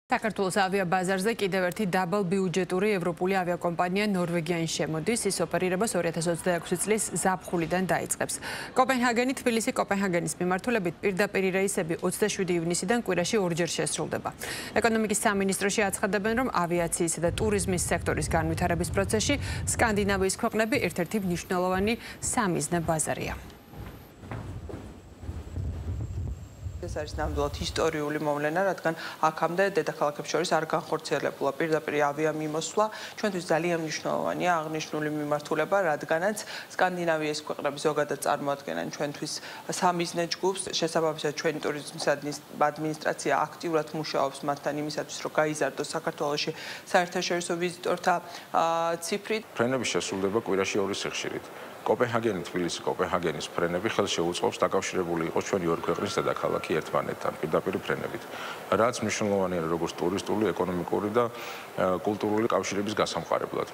საქართველოს ავიაბაზარზე კიდევ ერთი დაბალბიუჯეტური ევროპული ავიაკომპანია ნორვეგიიდან შემოდის. ის ოპერირებას 2026 წლის ზაფხულიდან დაიწყებს. კოპენჰაგენი, თბილისი, კოპენჰაგენის მიმართულებით პირდაპირ რეისები 27 ივნისიდან კვირაში ორჯერ შესრულდება. ეკონომიკის სამინისტროში აცხადებენ, რომ ავიაციისა და ტურიზმის სექტორის განვითარების პროცესში სკანდინავიის ქვეყნები ერთ-ერთი მნიშვნელოვანი სამიზნე ბაზარია. ეს არის ნამდვილად ისტორიული მოვლენა, რადგან აქამდე დედაქალაქებს შორის არ განხორციელებულა პირდაპირ ავიამიმოსვლა. ჩვენთვის ძალიან მნიშვნელოვანია აღნიშნული მიმართულება, რადგანაც სკანდინავიის ქვეყნები ზოგადად წარმოადგენენ ჩვენთვის სამიზნე ჯგუფს. შესაბამისად, ჩვენი ტურიზმის ადმინისტრაცია აქტიურად მუშაობს მათთან იმისათვის, რომ გაიზარდოს საქართველოში საერთაშორისო ვიზიტორთა ციფრი. ფრენების შესრულდება კვირაში 2 სიხშირით. კოპენჰაგენი, თბილისი, კოპენჰაგენის ფრენები ხელს შეუწყობს დაკავშირებული იყოს ჩვენი ორი ქვეყნის დედაქალაქი ერთმანეთთან პირდაპირ ფრენებით. რაც მნიშვნელოვანია როგორც ტურისტული, ეკონომიკური და კულტურული კავშირების გასამყარებლად.